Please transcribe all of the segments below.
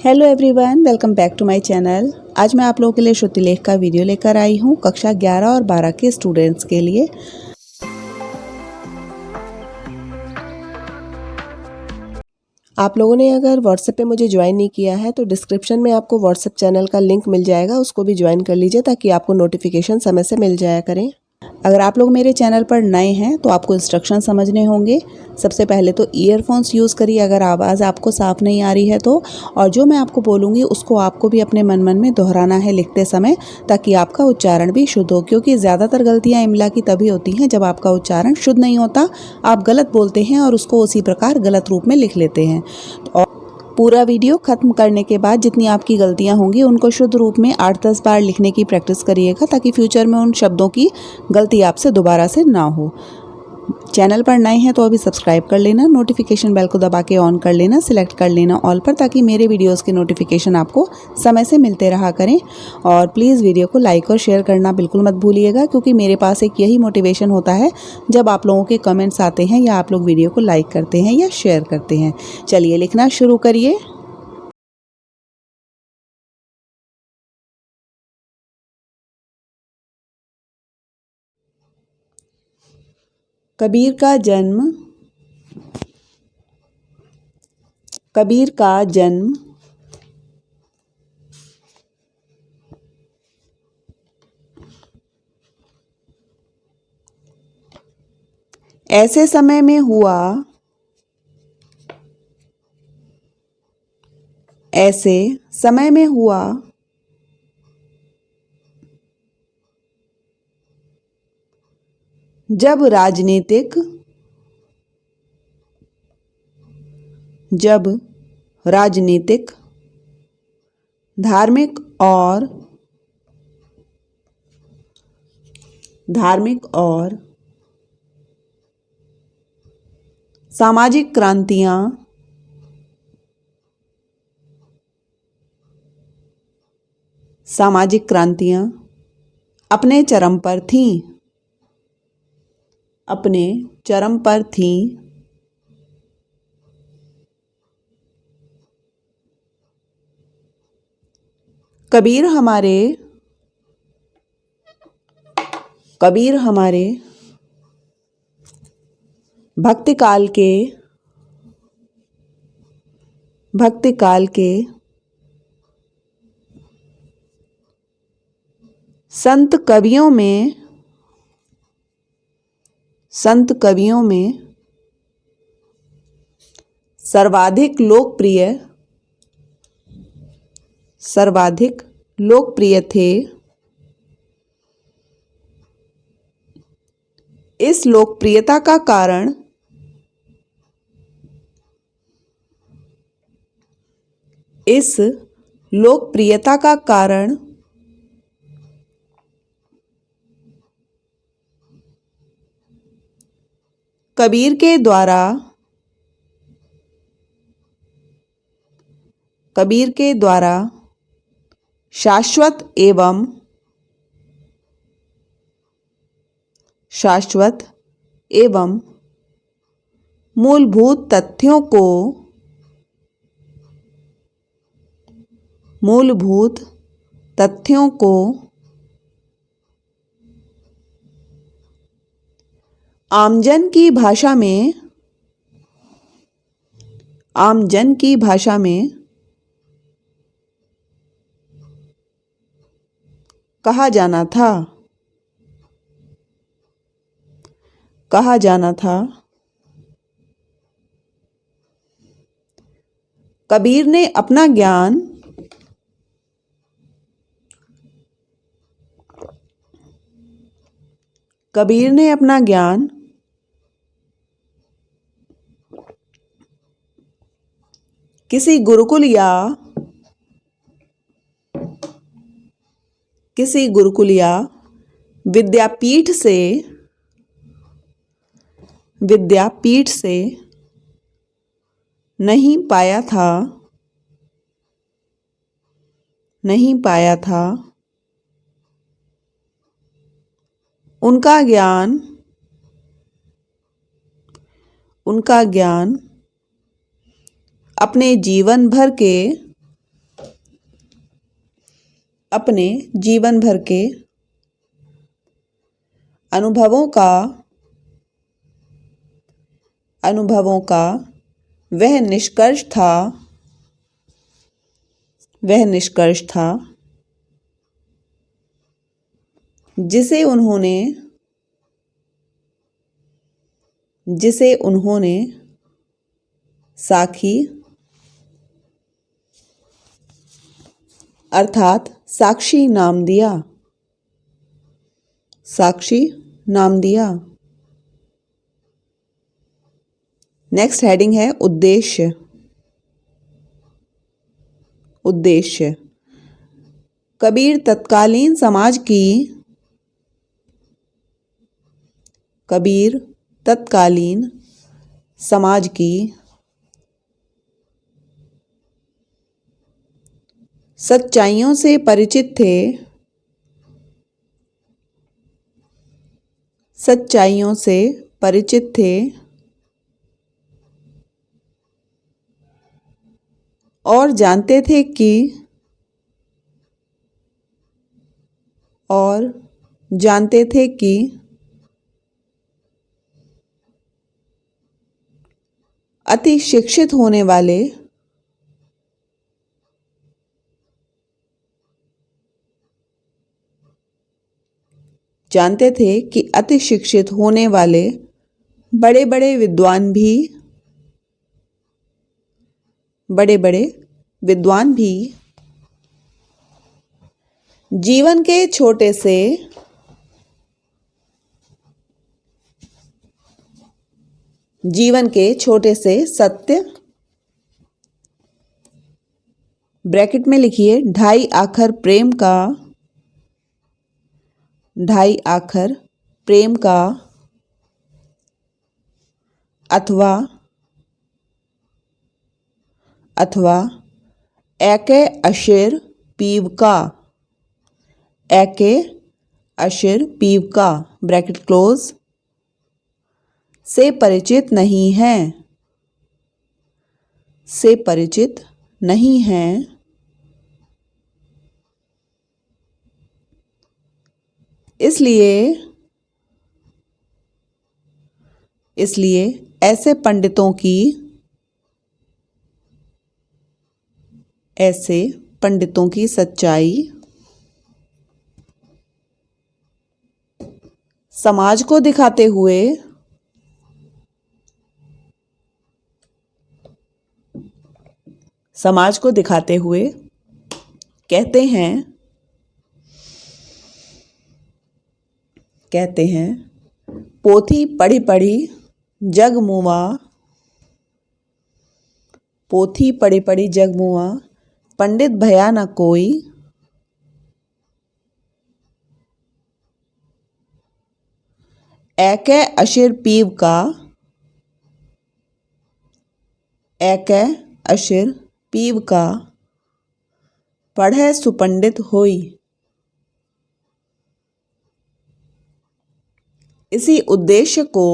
Hello everyone, welcome back to my channel. आज मैं आप लोगों के लिए श्रुतिलेख का वीडियो लेकर आई हूँ कक्षा 11 और 12 के स्टूडेंट्स के लिए। आप लोगों ने अगर व्हाट्सएप पे मुझे ज्वाइन नहीं किया है तो डिस्क्रिप्शन में आपको व्हाट्सएप चैनल का लिंक मिल जाएगा, उसको भी ज्वाइन कर लीजिए ताकि आपको नोटिफिकेशन समय से मिल जाया करें। अगर आप लोग मेरे चैनल पर नए हैं तो आपको इंस्ट्रक्शन समझने होंगे। सबसे पहले तो ईयरफोन्स यूज़ करिए अगर आवाज़ आपको साफ़ नहीं आ रही है तो, और जो मैं आपको बोलूँगी उसको आपको भी अपने मन मन में दोहराना है लिखते समय, ताकि आपका उच्चारण भी शुद्ध हो। क्योंकि ज़्यादातर गलतियाँ इमला की तभी होती हैं जब आपका उच्चारण शुद्ध नहीं होता, आप गलत बोलते हैं और उसको उसी प्रकार गलत रूप में लिख लेते हैं। और पूरा वीडियो ख़त्म करने के बाद जितनी आपकी गलतियां होंगी उनको शुद्ध रूप में 8-10 बार लिखने की प्रैक्टिस करिएगा, ताकि फ्यूचर में उन शब्दों की गलती आपसे दोबारा से ना हो। चैनल पर नए हैं तो अभी सब्सक्राइब कर लेना, नोटिफिकेशन बेल को दबा के ऑन कर लेना, सिलेक्ट कर लेना ऑल पर, ताकि मेरे वीडियोस के नोटिफिकेशन आपको समय से मिलते रहा करें। और प्लीज़ वीडियो को लाइक और शेयर करना बिल्कुल मत भूलिएगा, क्योंकि मेरे पास एक यही मोटिवेशन होता है जब आप लोगों के कमेंट्स आते हैं या आप लोग वीडियो को लाइक करते हैं या शेयर करते हैं। चलिए लिखना शुरू करिए। कबीर का जन्म। कबीर का जन्म ऐसे समय में हुआ, ऐसे समय में हुआ जब राजनीतिक, जब राजनीतिक, धार्मिक और सामाजिक क्रांतियां अपने चरम पर थीं, अपने चरम पर थीं। कबीर हमारे भक्ति काल के संत कवियों में सर्वाधिक लोकप्रिय थे। इस लोकप्रियता का कारण कबीर के द्वारा शाश्वत एवं मूलभूत तथ्यों को आमजन की भाषा में कहा जाना था। कबीर ने अपना ज्ञान किसी गुरुकुल या विद्यापीठ से नहीं पाया था। उनका ज्ञान अपने जीवन भर के अपने जीवन भर के अनुभवों का वह निष्कर्ष था जिसे उन्होंने साखी अर्थात साक्षी नाम दिया। नेक्स्ट हेडिंग है उद्देश्य। कबीर तत्कालीन समाज की सच्चाइयों से परिचित थे और जानते थे कि अति शिक्षित होने वाले बड़े बड़े विद्वान भी जीवन के छोटे से सत्य ब्रैकेट में लिखिए ढाई आखर प्रेम का अथवा एके अशीर पीव का ब्रैकेट क्लोज से परिचित नहीं हैं। इसलिए ऐसे पंडितों की सच्चाई समाज को दिखाते हुए कहते हैं पोथी पढ़ी पढ़ी जग मुआ पंडित भया न कोई। एके अशीर पीव का पढ़े सुपंडित होई। इसी उद्देश्य को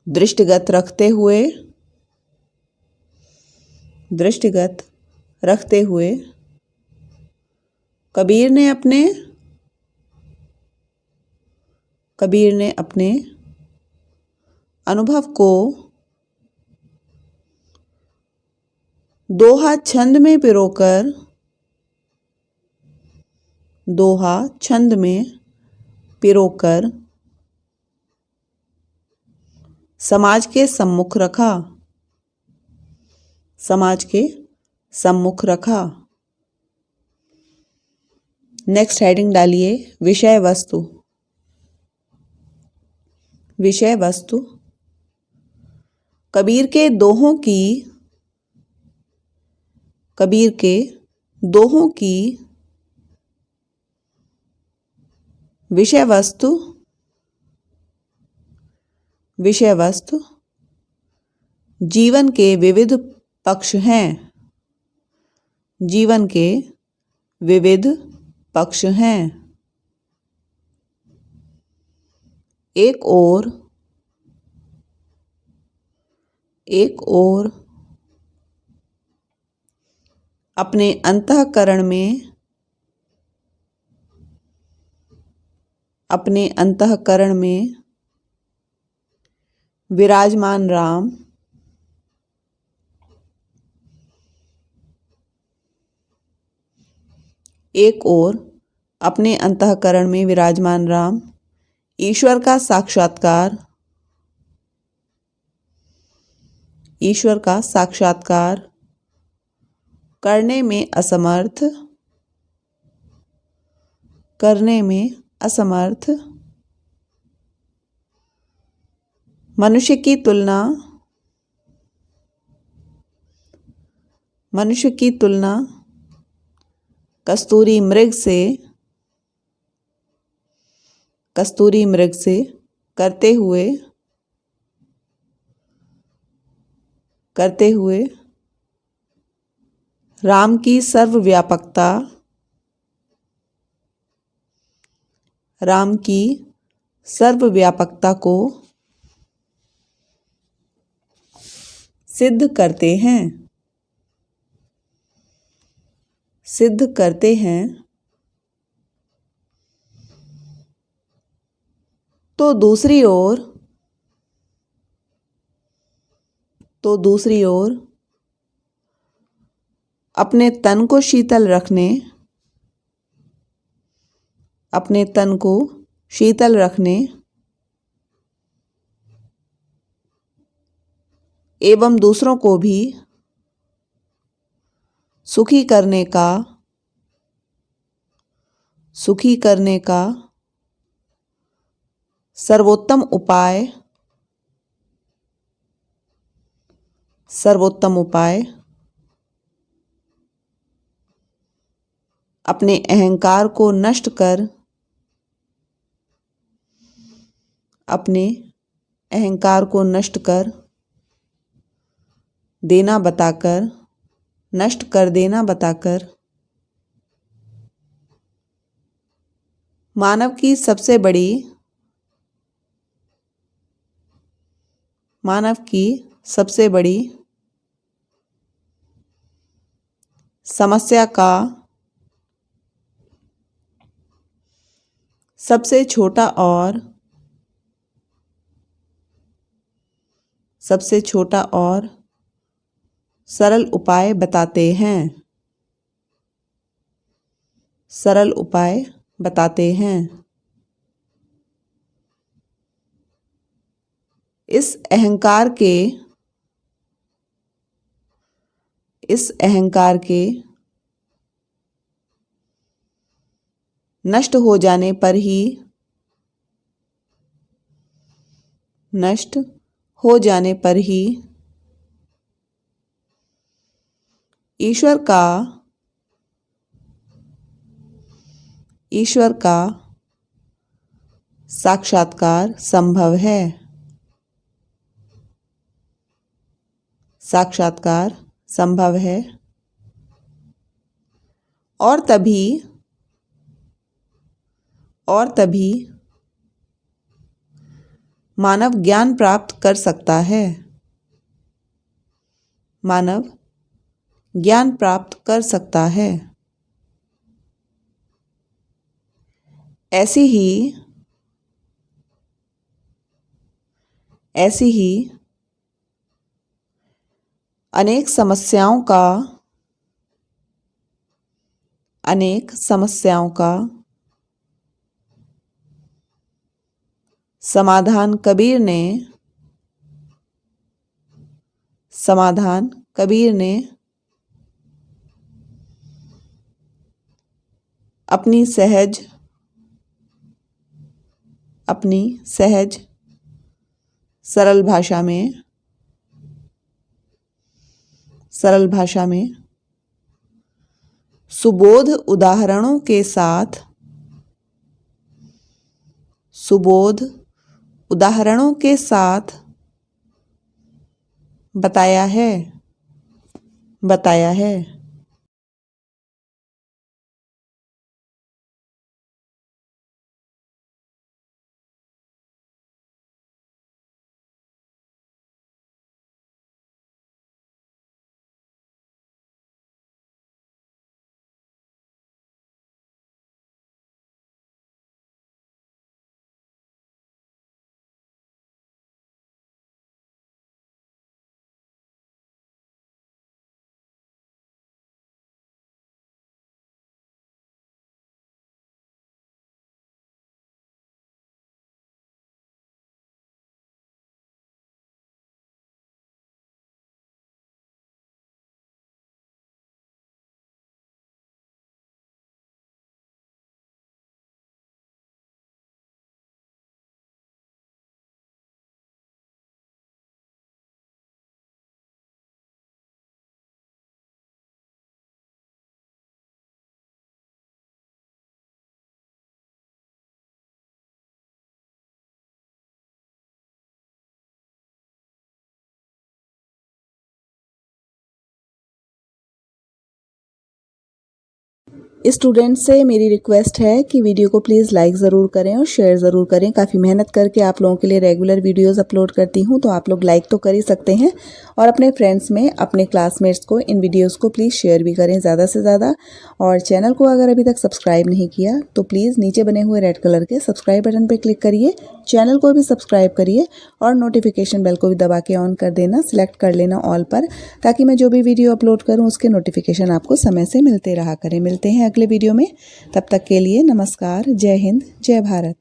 दृष्टिगत रखते हुए कबीर ने अपने अनुभव को दोहा छंद में पिरोकर समाज के सम्मुख रखा। नेक्स्ट हेडिंग डालिए विषय वस्तु। कबीर के दोहों की विषय वस्तु जीवन के विविध पक्ष हैं। एक ओर अपने अंतःकरण में, अपने अंतःकरण में विराजमान राम, एक और अपने अंतःकरण में विराजमान राम ईश्वर का साक्षात्कार, ईश्वर का साक्षात्कार करने में असमर्थ, करने में असमर्थ मनुष्य की तुलना, मनुष्य की तुलना कस्तूरी मृग से, कस्तूरी मृग से करते हुए, करते हुए राम की सर्वव्यापकता, राम की सर्वव्यापकता को सिद्ध करते हैं, सिद्ध करते हैं। तो दूसरी ओर, तो दूसरी ओर अपने तन को शीतल रखने, अपने तन को शीतल रखने एवं दूसरों को भी सुखी करने का, सुखी करने का सर्वोत्तम उपाय, सर्वोत्तम उपाय अपने अहंकार को नष्ट कर, अपने अहंकार को नष्ट कर देना बताकर, नष्ट कर देना बताकर मानव की सबसे बड़ी, मानव की सबसे बड़ी समस्या का सबसे छोटा और, सबसे छोटा और सरल उपाय बताते हैं, सरल उपाय बताते हैं। इस अहंकार के, इस अहंकार के नष्ट हो जाने पर ही, नष्ट हो जाने पर ही ईश्वर का, ईश्वर का साक्षात्कार संभव है, साक्षात्कार संभव है। और तभी, और तभी मानव ज्ञान प्राप्त कर सकता है, मानव ज्ञान प्राप्त कर सकता है। ऐसी ही, ऐसी ही अनेक समस्याओं का, अनेक समस्याओं का समाधान कबीर ने, समाधान कबीर ने अपनी सहज, अपनी सहज सरल भाषा में, सरल भाषा में सुबोध उदाहरणों के साथ, सुबोध उदाहरणों के साथ बताया है, बताया है। स्टूडेंट से मेरी रिक्वेस्ट है कि वीडियो को प्लीज़ लाइक ज़रूर करें और शेयर ज़रूर करें। काफ़ी मेहनत करके आप लोगों के लिए रेगुलर वीडियोस अपलोड करती हूँ, तो आप लोग लाइक तो कर ही सकते हैं और अपने फ्रेंड्स में, अपने क्लासमेट्स को इन वीडियोस को प्लीज़ शेयर भी करें ज़्यादा से ज़्यादा। और चैनल को अगर अभी तक सब्सक्राइब नहीं किया तो प्लीज़ नीचे बने हुए रेड कलर के सब्सक्राइब बटन पर क्लिक करिए, चैनल को भी सब्सक्राइब करिए और नोटिफिकेशन बेल को भी दबा के ऑन कर देना, सिलेक्ट कर लेना ऑल पर, ताकि मैं जो भी वीडियो अपलोड करूँ उसके नोटिफिकेशन आपको समय से मिलते रहा करें। मिलते हैं अगले वीडियो में, तब तक के लिए नमस्कार, जय हिंद, जय भारत।